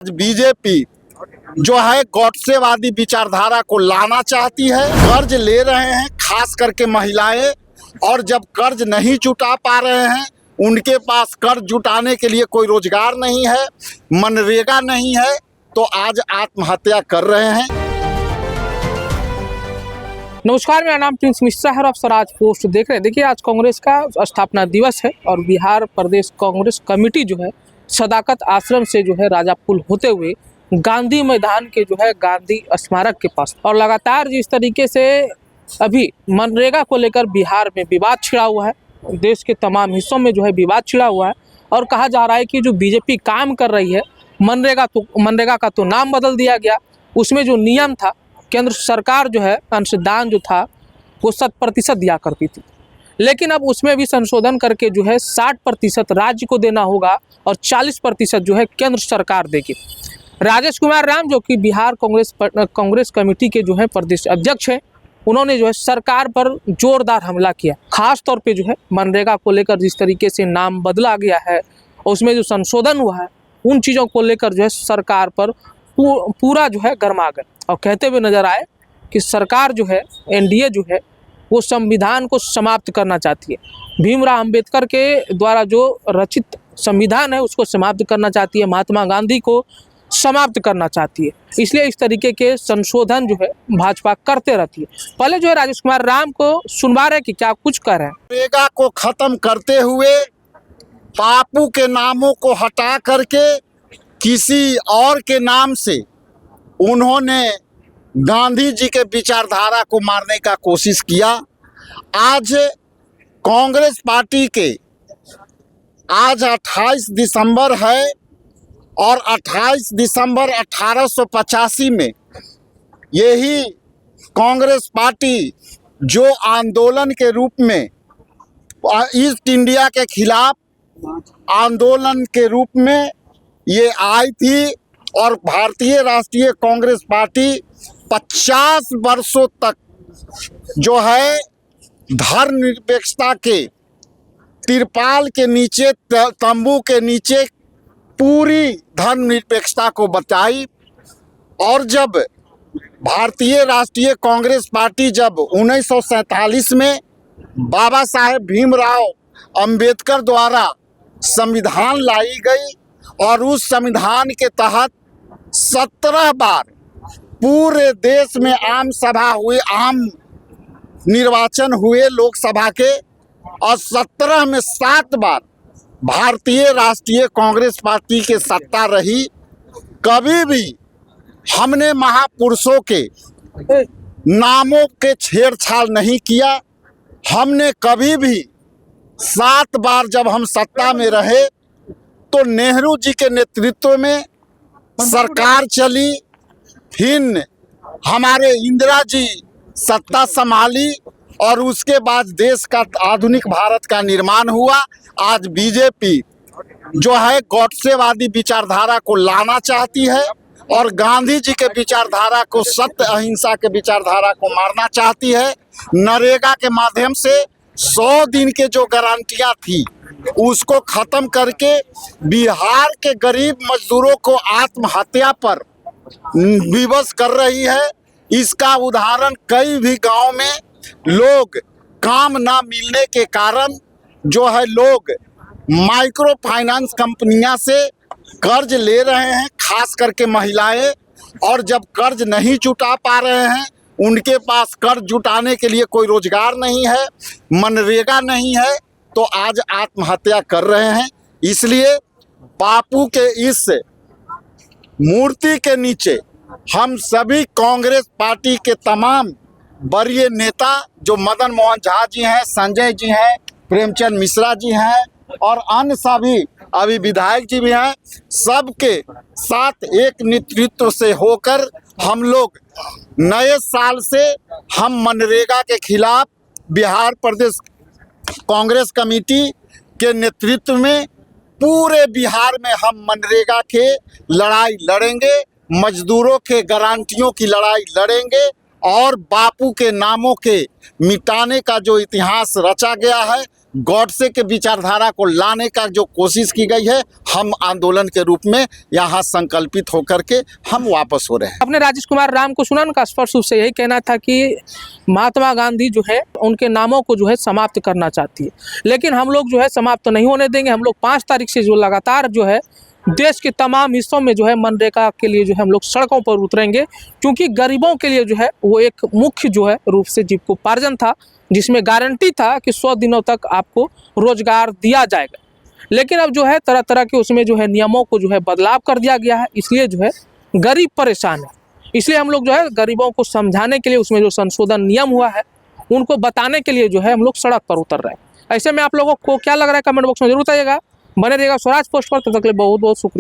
BJP जो है गॉडसेवादी विचारधारा को लाना चाहती है। कर्ज ले रहे हैं खास करके महिलाएं, और जब कर्ज नहीं जुटा पा रहे हैं, उनके पास कर्ज जुटाने के लिए कोई रोजगार नहीं है, मनरेगा नहीं है, तो आज आत्महत्या कर रहे हैं। नमस्कार, मेरा नाम प्रिंस मिश्रा है और आप स्वराज पोस्ट देख रहे हैं। देखिए, आज कांग्रेस का स्थापना दिवस है और बिहार प्रदेश कांग्रेस कमेटी जो है सदाकत आश्रम से जो है राजापुल होते हुए गांधी मैदान के जो है गांधी स्मारक के पास, और लगातार जिस तरीके से अभी मनरेगा को लेकर बिहार में विवाद छिड़ा हुआ है, देश के तमाम हिस्सों में जो है विवाद छिड़ा हुआ है, और कहा जा रहा है कि जो बीजेपी काम कर रही है, मनरेगा का तो नाम बदल दिया गया। उसमें जो नियम था, केंद्र सरकार जो है अंशदान जो था वो 100% दिया करती थी, लेकिन अब उसमें भी संशोधन करके जो है 60% राज्य को देना होगा और 40% जो है केंद्र सरकार देगी। राजेश कुमार राम, जो कि बिहार कांग्रेस कमेटी के जो है प्रदेश अध्यक्ष हैं, उन्होंने जो है सरकार पर जोरदार हमला किया। खास तौर पे जो है मनरेगा को लेकर जिस तरीके से नाम बदला गया है और उसमें जो संशोधन हुआ है, उन चीज़ों को लेकर जो है सरकार पर पूरा जो है गर्मा गए और कहते हुए नजर आए कि सरकार जो है, एनडीए जो है, वो संविधान को समाप्त करना चाहती है। भीमराव अंबेडकर के द्वारा जो रचित संविधान है उसको समाप्त करना चाहती है, महात्मा गांधी को समाप्त करना चाहती है। इसलिए इस तरीके के संशोधन जो है भाजपा करते रहती है। पहले जो है राजेश कुमार राम को सुनवा रहे कि क्या कुछ कर रहे हैं। मनरेगा को खत्म करते हुए बापू के नामों को हटा करके किसी और के नाम से उन्होंने गांधी जी के विचारधारा को मारने का कोशिश किया। आज कांग्रेस पार्टी के आज 28 दिसंबर है और 28 दिसंबर 1885 में यही कांग्रेस पार्टी जो आंदोलन के रूप में ईस्ट इंडिया के खिलाफ आंदोलन के रूप में ये आई थी, और भारतीय राष्ट्रीय कांग्रेस पार्टी 50 वर्षों तक जो है धर्मनिरपेक्षता के तिरपाल के नीचे, तंबू के नीचे पूरी धर्मनिरपेक्षता को बचाई। और जब भारतीय राष्ट्रीय कांग्रेस पार्टी जब 1947 में बाबा साहेब भीमराव अंबेडकर द्वारा संविधान लाई गई और उस संविधान के तहत 17 बार पूरे देश में आम सभा हुए, आम निर्वाचन हुए लोकसभा के, और 17 में 7 बार भारतीय राष्ट्रीय कांग्रेस पार्टी के सत्ता रही। कभी भी हमने महापुरुषों के नामों के छेड़छाड़ नहीं किया। हमने कभी भी 7 बार जब हम सत्ता में रहे तो नेहरू जी के नेतृत्व में सरकार चली, फिर हमारे इंदिरा जी सत्ता संभाली और उसके बाद देश का आधुनिक भारत का निर्माण हुआ। आज बीजेपी जो है गॉडसेवादी विचारधारा को लाना चाहती है और गांधी जी के विचारधारा को, सत्य अहिंसा के विचारधारा को मारना चाहती है। नरेगा के माध्यम से 100 दिन के जो गारंटियां थी उसको खत्म करके बिहार के गरीब मजदूरों को आत्महत्या पर विवश कर रही है। इसका उदाहरण कई भी गांव में लोग काम ना मिलने के कारण जो है लोग माइक्रो फाइनेंस कंपनियां से कर्ज ले रहे हैं, खास करके महिलाएं, और जब कर्ज नहीं जुटा पा रहे हैं, उनके पास कर्ज जुटाने के लिए कोई रोजगार नहीं है, मनरेगा नहीं है, तो आज आत्महत्या कर रहे हैं। इसलिए बापू के इस मूर्ति के नीचे हम सभी कांग्रेस पार्टी के तमाम वरीय नेता, जो मदन मोहन झा जी हैं, संजय जी हैं, प्रेमचंद मिश्रा जी हैं और अन्य सभी अभी विधायक जी भी हैं, सबके साथ एक नेतृत्व से होकर हम लोग नए साल से हम मनरेगा के खिलाफ बिहार प्रदेश कांग्रेस कमेटी के नेतृत्व में पूरे बिहार में हम मनरेगा के लड़ाई लड़ेंगे, मजदूरों के गारंटियों की लड़ाई लड़ेंगे, और बापू के नामों के मिटाने का जो इतिहास रचा गया है गॉडसे के विचारधारा को लाने का जो कोशिश की गई है, हम आंदोलन के रूप में यहाँ संकल्पित होकर के हम वापस हो रहे हैं। अपने राजेश कुमार राम को सुना, उनका स्पष्ट रूप से यही कहना था कि महात्मा गांधी जो है उनके नामों को जो है समाप्त करना चाहती है, लेकिन हम लोग जो है समाप्त नहीं होने देंगे। हम लोग 5 तारीख से जो लगातार जो है देश के तमाम हिस्सों में जो है मनरेगा के लिए जो है हम लोग सड़कों पर उतरेंगे, क्योंकि गरीबों के लिए जो है वो एक मुख्य जो है रूप से जीविकोपार्जन था, जिसमें गारंटी था कि 100 दिनों तक आपको रोजगार दिया जाएगा। लेकिन अब जो है तरह तरह के उसमें जो है नियमों को जो है बदलाव कर दिया गया है, इसलिए जो है गरीब परेशान है। इसलिए हम लोग जो है गरीबों को समझाने के लिए उसमें जो संशोधन नियम हुआ है उनको बताने के लिए जो है हम लोग सड़क पर उतर रहे हैं। ऐसे में आप लोगों को क्या लग रहा है कमेंट बॉक्स में जरूर बताइएगा। बने रहिएगा स्वराज पोस्ट पर, तब तक के लिए बहुत बहुत शुक्रिया।